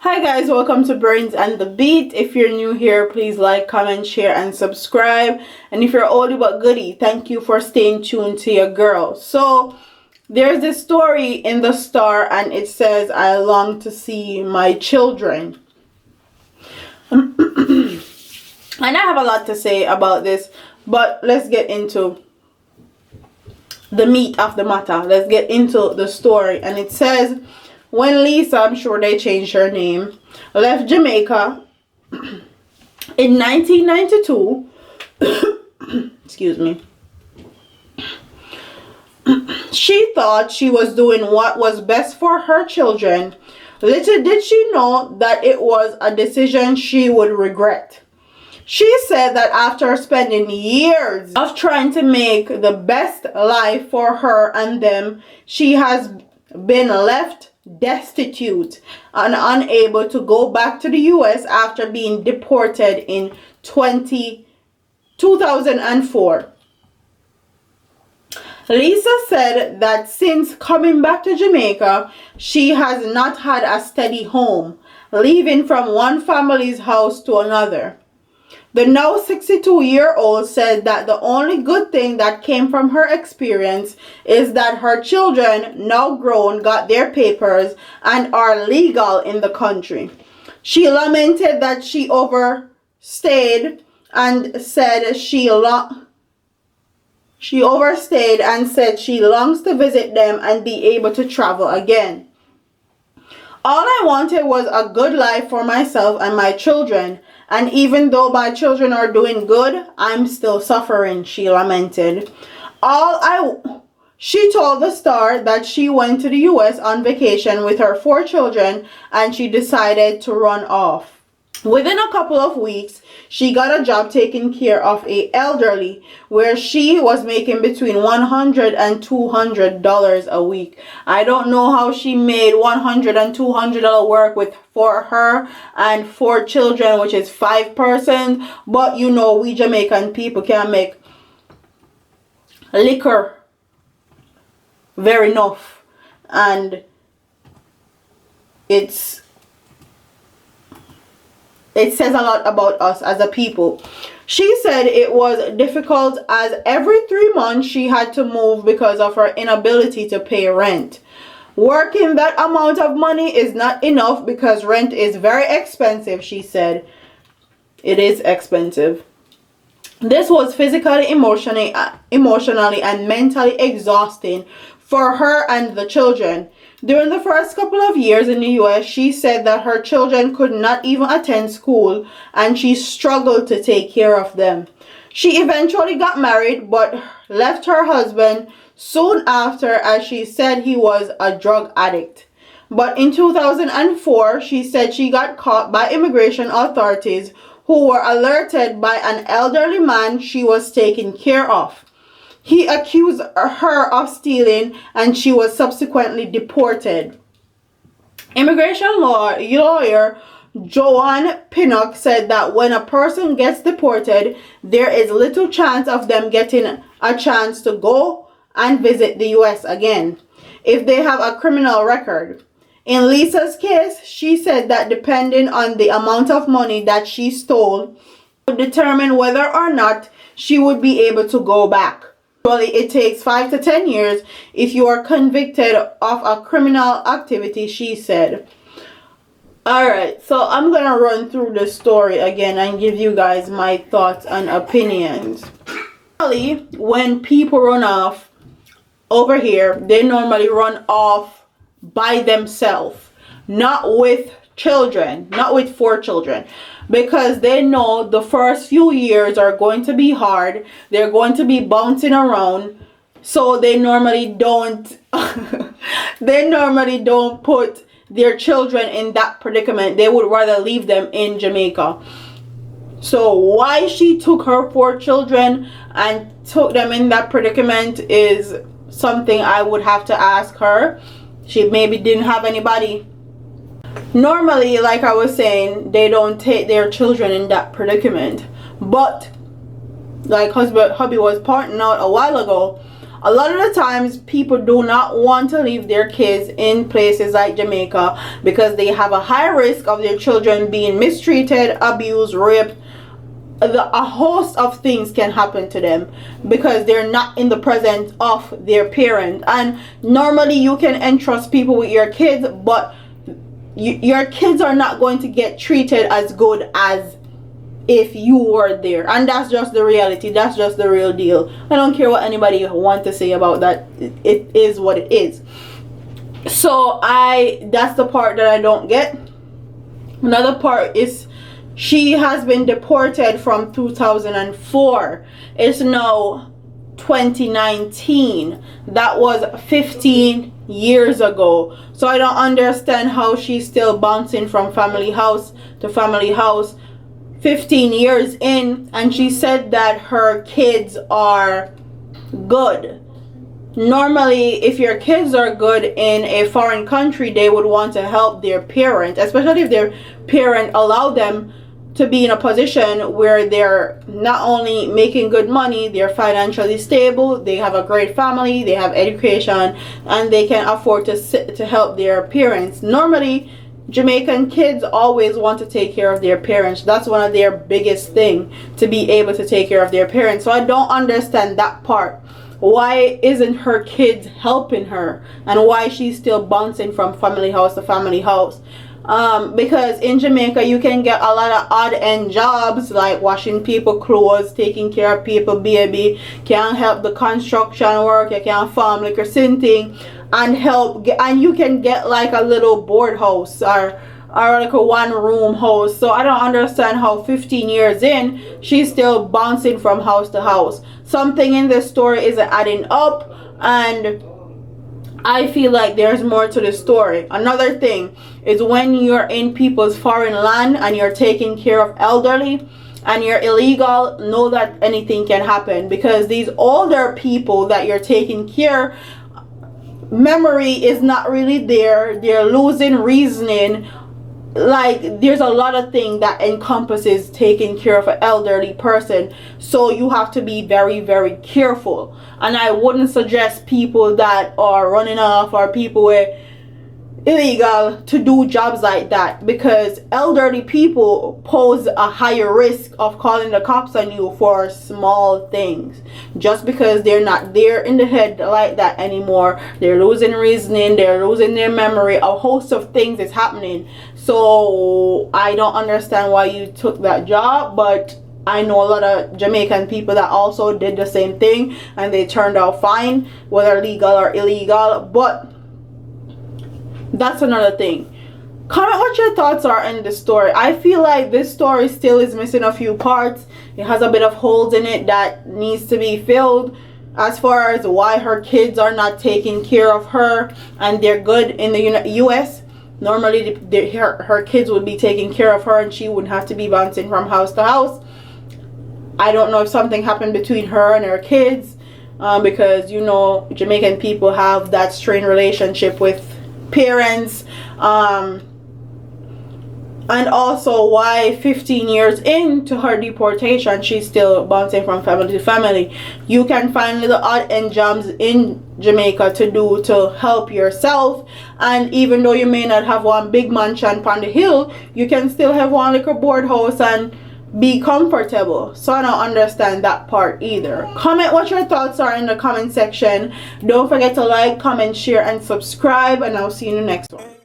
Hi guys, welcome to Brains and the Beat. If you're new here, please like, comment, share, and subscribe. And if you're oldie but goodie, thank you for staying tuned to your girl. So there's this story in the Star and it says, I long to see my children. And I have a lot to say about this, but let's get into the meat of the matter. Let's get into the story. And it says, when Lisa, I'm sure they changed her name, left Jamaica in 1992, excuse me, she thought she was doing what was best for her children. Little did she know that it was a decision she would regret. She said that after spending years of trying to make the best life for her and them, she has been left destitute and unable to go back to the US after being deported in 2004. Lisa said that since coming back to Jamaica, she has not had a steady home, living from one family's house to another. The now 62-year-old said that the only good thing that came from her experience is that her children, now grown, got their papers and are legal in the country. She lamented that she overstayed and said she longs to visit them and be able to travel again. All I wanted was a good life for myself and my children. And even though my children are doing good, I'm still suffering, she lamented. She told the Star that she went to the US on vacation with her 4 children and she decided to run off. Within a couple of weeks, she got a job taking care of an elderly where she was making between $100 and $200 a week. I don't know how she made $100 and $200 work for her and 4 children, which is 5 persons. But you know, we Jamaican people can make liquor very enough, and it says a lot about us as a people. She said it was difficult as every 3 months she had to move because of her inability to pay rent. Working that amount of money is not enough because rent is very expensive, she said. It is expensive. This was physically, emotionally, and mentally exhausting for her and the children. During the first couple of years in the US, she said that her children could not even attend school and she struggled to take care of them. She eventually got married but left her husband soon after, as she said he was a drug addict. But in 2004, she said she got caught by immigration authorities who were alerted by an elderly man she was taking care of. He accused her of stealing and she was subsequently deported. Immigration lawyer Joanne Pinnock said that when a person gets deported, there is little chance of them getting a chance to go and visit the US again if they have a criminal record. In Lisa's case, she said that depending on the amount of money that she stole would determine whether or not she would be able to go back. It takes 5 to 10 years if you are convicted of a criminal activity, she said. Alright, so I'm going to run through the story again and give you guys my thoughts and opinions. When people run off over here, they normally run off by themselves, not with children, not with 4 children. Because they know the first few years are going to be hard. They're going to be bouncing around. So they normally don't put their children in that predicament. They would rather leave them in Jamaica. So why she took her 4 children and took them in that predicament is something I would have to ask her. She maybe didn't have anybody. Normally, like I was saying, they don't take their children in that predicament. But, like hubby was pointing out a while ago, A lot of the times people do not want to leave their kids in places like Jamaica because they have a high risk of their children being mistreated, abused, raped. A host of things can happen to them because they're not in the presence of their parent. And normally you can entrust people with your kids, but your kids are not going to get treated as good as if you were there. And that's just the reality. That's just the real deal. I don't care what anybody want to say about that. It is what it is. So that's the part that I don't get. Another part is she has been deported from 2004. It's now 2019. That was 15 years ago. So I don't understand how she's still bouncing from family house to family house 15 years in. And she said that her kids are good. Normally, if your kids are good in a foreign country, they would want to help their parent, especially if their parent allowed them to be in a position where they're not only making good money, they're financially stable, they have a great family, they have education, and they can afford to help their parents. Normally, Jamaican kids always want to take care of their parents. That's one of their biggest thing, to be able to take care of their parents. So I don't understand that part. Why isn't her kids helping her, and why she's still bouncing from family house to family house? Because in Jamaica you can get a lot of odd end jobs like washing people clothes, taking care of people baby, can help the construction work, you can farm like a thing, and and you can get like a little board house or like a one room house. So I don't understand how 15 years in she's still bouncing from house to house. Something in this story isn't adding up, and I feel like there's more to the story. Another thing is when you're in people's foreign land and you're taking care of elderly and you're illegal, know that anything can happen, because these older people that you're taking care, memory is not really there. They're losing reasoning. Like, there's a lot of things that encompasses taking care of an elderly person, so you have to be very, very careful. And I wouldn't suggest people that are running off or people who are illegal to do jobs like that, because elderly people pose a higher risk of calling the cops on you for small things, just because they're not there in the head like that anymore. They're losing reasoning, they're losing their memory, a host of things is happening. So I don't understand why you took that job, but I know a lot of Jamaican people that also did the same thing and they turned out fine, whether legal or illegal. But that's another thing. Comment what your thoughts are in the story. I feel like this story still is missing a few parts. It has a bit of holes in it that needs to be filled, as far as why her kids are not taking care of her and they're good in the US. Normally her kids would be taking care of her and she wouldn't have to be bouncing from house to house. I don't know if something happened between her and her kids, because you know Jamaican people have that strained relationship with parents, and also why 15 years into her deportation she's still bouncing from family to family. You can find little odd end jobs in Jamaica to do to help yourself, and even though you may not have one big mansion on the hill, you can still have one little board house and be comfortable. So I don't understand that part either. Comment what your thoughts are in the comment section. Don't forget to like, comment, share, and subscribe, and I'll see you in the next one.